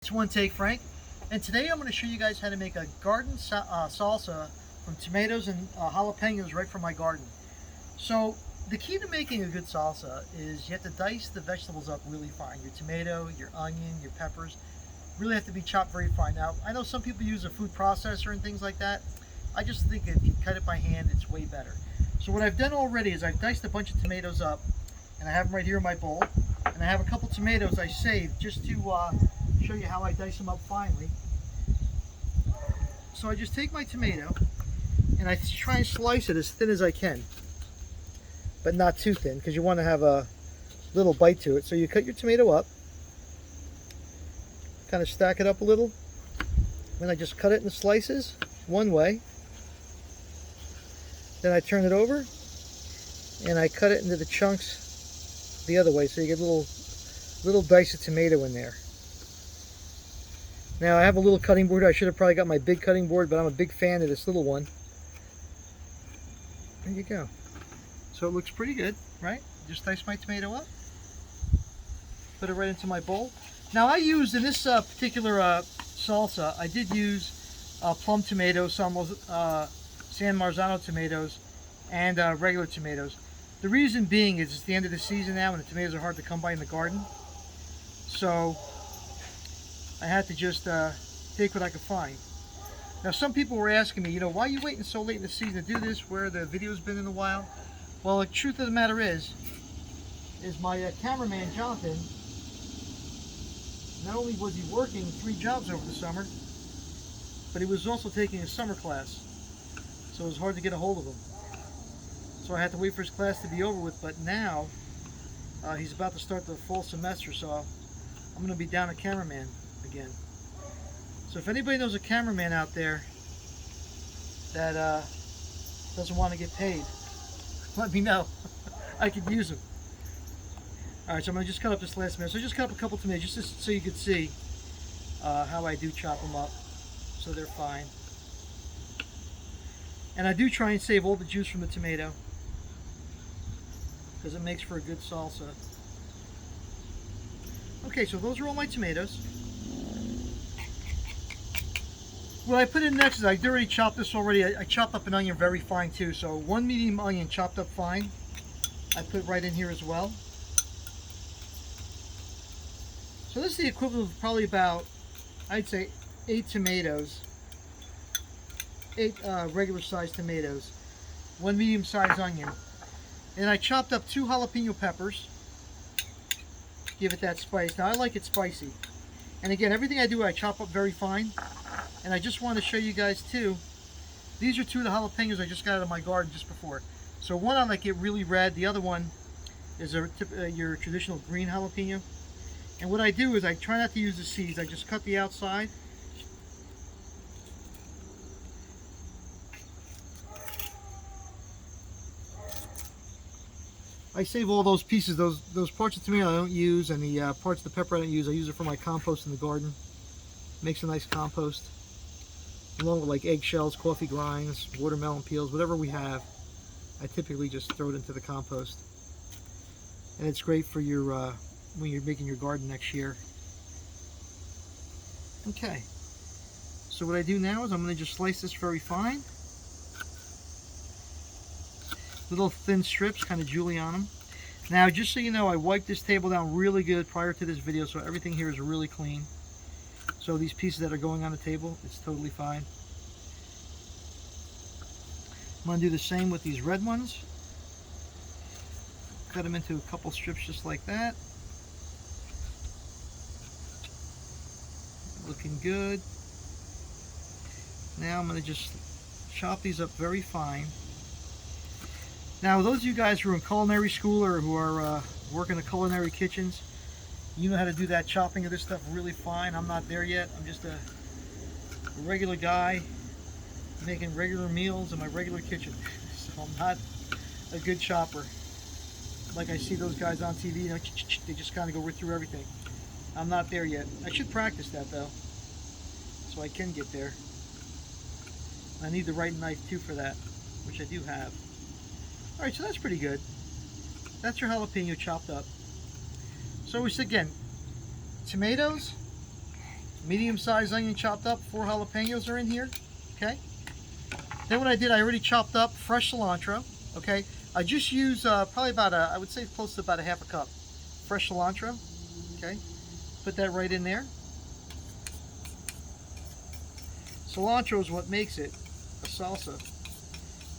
It's One Take Frank, and today I'm going to show you guys how to make a garden salsa from tomatoes and jalapenos right from my garden. So the key to making a good salsa is you have to dice the vegetables up really fine. Your tomato, your onion, your peppers really have to be chopped very fine. Now I know some people use a food processor and things like that. I just think if you cut it by hand, it's way better. So what I've done already is I've diced a bunch of tomatoes up, and I have them right here in my bowl, and I have a couple tomatoes I saved just to show you how I dice them up finely. So I just take my tomato and I try and slice it as thin as I can, but not too thin because you want to have a little bite to it. So you cut your tomato up, kind of stack it up a little, then I just cut it in slices one way, then I turn it over and I cut it into the chunks the other way, so you get little dice of tomato in there. Now I have a little cutting board. I should have probably got my big cutting board, but I'm a big fan of this little one. There you go. So it looks pretty good, right? Just dice my tomato up, put it right into my bowl. Now I used, in this particular salsa, I did use plum tomatoes, San Marzano tomatoes, and regular tomatoes. The reason being is it's the end of the season now and the tomatoes are hard to come by in the garden. So I had to just take what I could find. Now some people were asking me, why are you waiting so late in the season to do this where the video's been in a while? Well, the truth of the matter is my cameraman Jonathan, not only was he working 3 jobs over the summer, but he was also taking a summer class. So it was hard to get a hold of him. So I had to wait for his class to be over with, but now he's about to start the fall semester, so I'm going to be down a cameraman again. So if anybody knows a cameraman out there that doesn't want to get paid, let me know. I could use him. Alright, so I'm going to just cut up this last minute. So I just cut up a couple tomatoes just so you could see how I do chop them up so they're fine. And I do try and save all the juice from the tomato because it makes for a good salsa. Okay, so those are all my tomatoes. What I put in next is I already chopped this already. I chopped up an onion very fine too. So 1 medium onion chopped up fine, I put right in here as well. So this is the equivalent of probably about, I'd say 8 tomatoes, 8 regular sized tomatoes, 1 medium sized onion. And I chopped up 2 jalapeno peppers, give it that spice. Now I like it spicy. And again, everything I do I chop up very fine. And I just want to show you guys too, these are 2 of the jalapenos I just got out of my garden just before. So one I like it really red, the other one is your traditional green jalapeno. And what I do is I try not to use the seeds, I just cut the outside. I save all those pieces, those parts of tomato I don't use, and the parts of the pepper I don't use. I use it for my compost in the garden. Makes a nice compost. Along with like eggshells, coffee grinds, watermelon peels, whatever we have, I typically just throw it into the compost. And it's great for your when you're making your garden next year. Okay. So what I do now is I'm going to just slice this very fine. Little thin strips, kind of julienne them. Now, just so you know, I wiped this table down really good prior to this video, so everything here is really clean. So these pieces that are going on the table, it's totally fine. I'm going to do the same with these red ones. Cut them into a couple strips just like that. Looking good. Now I'm going to just chop these up very fine. Now, those of you guys who are in culinary school or who are working in culinary kitchens, you know how to do that chopping of this stuff really fine. I'm not there yet. I'm just a regular guy making regular meals in my regular kitchen. So I'm not a good chopper. Like I see those guys on TV, they just kind of go right through everything. I'm not there yet. I should practice that though, so I can get there. I need the right knife too for that, which I do have. Alright, so that's pretty good. That's your jalapeno chopped up. So again, tomatoes, medium-sized onion chopped up, 4 jalapenos are in here, okay? Then what I did, I already chopped up fresh cilantro, okay? I just used probably about I would say close to about a half a cup fresh cilantro, okay? Put that right in there. Cilantro is what makes it a salsa,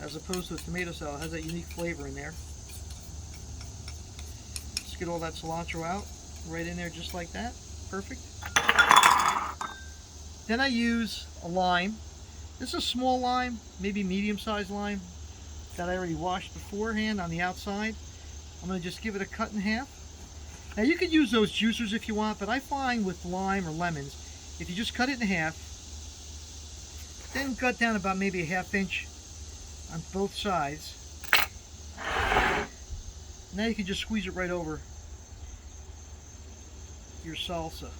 as opposed to a tomato salad. It has that unique flavor in there. Just get all that cilantro out, right in there just like that. Perfect. Then I use a lime. This is a small lime, maybe medium-sized lime, that I already washed beforehand on the outside. I'm going to just give it a cut in half. Now you could use those juicers if you want, but I find with lime or lemons, if you just cut it in half, then cut down about maybe a ½ inch on both sides. Now you can just squeeze it right over your salsa,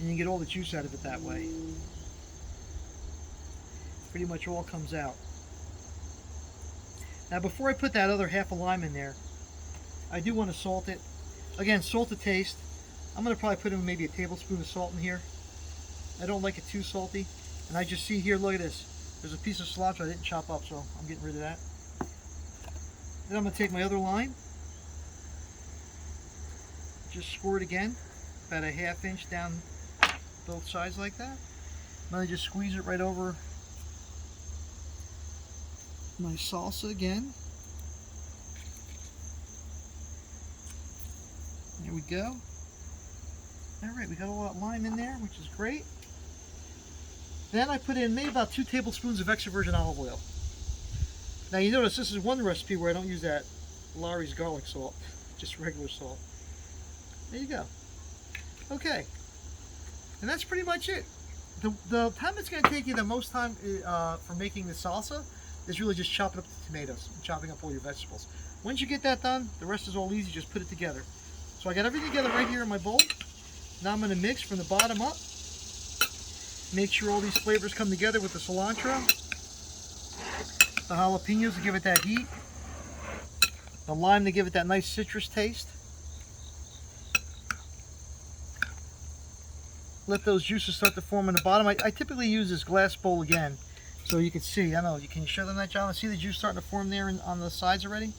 and you get all the juice out of it that way. Pretty much all comes out. Now before I put that other half a lime in there, I do want to salt it. Again, salt to taste. I'm going to probably put in maybe a tablespoon of salt in here. I don't like it too salty. And I just see here, look at this. There's a piece of cilantro I didn't chop up, so I'm getting rid of that. Then I'm going to take my other lime. Just squirt again, about a ½ inch down both sides like that. I'm going to just squeeze it right over my salsa again. There we go. Alright, we got a lot of lime in there, which is great. Then I put in maybe about 2 tablespoons of extra virgin olive oil. Now you notice this is one recipe where I don't use that Lawry's garlic salt, just regular salt. There you go. Okay. And that's pretty much it. The time it's going to take you the most time for making the salsa is really just chopping up the tomatoes and chopping up all your vegetables. Once you get that done, the rest is all easy. Just put it together. So I got everything together right here in my bowl. Now I'm going to mix from the bottom up. Make sure all these flavors come together with the cilantro, the jalapenos to give it that heat, the lime to give it that nice citrus taste. Let those juices start to form in the bottom. I typically use this glass bowl again, so you can see. I know, can you show them that, John? See the juice starting to form there on the sides already?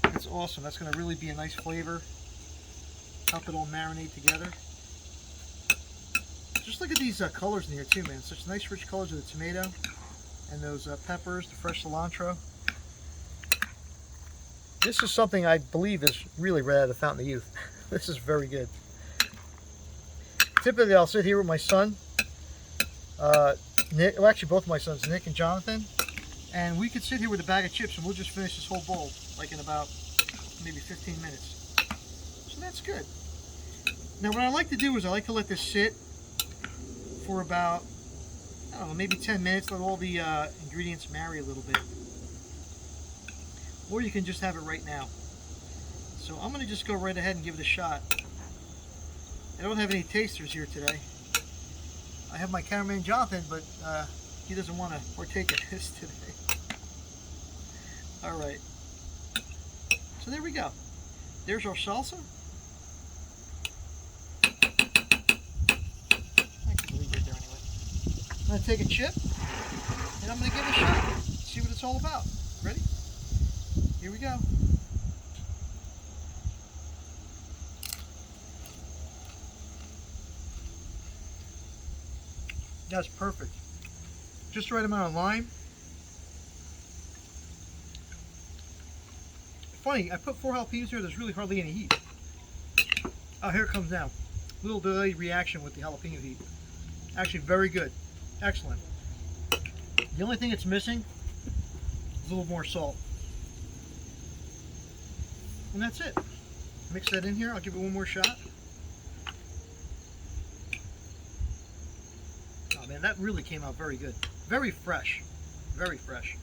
It's awesome. That's going to really be a nice flavor. Help it all marinate together. Just look at these colors in here too, man. Such nice rich colors of the tomato and those peppers, the fresh cilantro. This is something I believe is really right out of the Fountain of Youth. This is very good. Typically I'll sit here with my son, Nick, well actually both of my sons, Nick and Jonathan, and we could sit here with a bag of chips and we'll just finish this whole bowl like in about maybe 15 minutes. So that's good. Now what I like to do is I like to let this sit for about, I don't know, maybe 10 minutes, let all the ingredients marry a little bit. Or you can just have it right now. So I'm going to just go right ahead and give it a shot. I don't have any tasters here today. I have my cameraman Jonathan, but he doesn't want to partake in this today. Alright. So there we go. There's our salsa. I'm going to take a chip and I'm going to give it a shot. See what it's all about. Ready? Here we go. That's perfect. Just the right amount of lime. Funny, I put 4 jalapenos here. There's really hardly any heat. Oh, here it comes now. Little delayed reaction with the jalapeno heat. Actually, very good. Excellent. The only thing it's missing is a little more salt. And that's it. Mix that in here. I'll give it one more shot. Oh man, that really came out very good. Very fresh. Very fresh.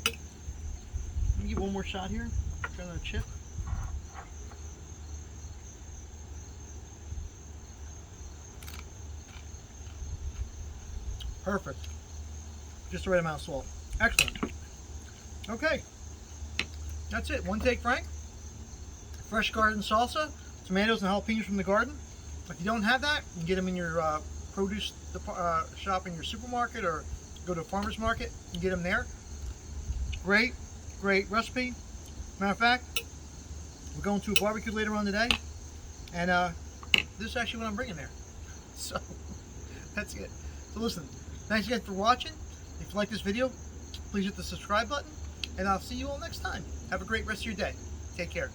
Let me give one more shot here. Try another chip. Perfect. Just the right amount of salt. Excellent. Okay. That's it. One take, Frank. Fresh garden salsa. It's tomatoes and jalapenos from the garden. If you don't have that, you can get them in your produce shop in your supermarket, or go to a farmer's market and get them there. Great recipe. Matter of fact, we're going to a barbecue later on today, and this is actually what I'm bringing there. So that's it. So listen, thanks again for watching. If you like this video, please hit the subscribe button, and I'll see you all next time. Have a great rest of your day. Take care.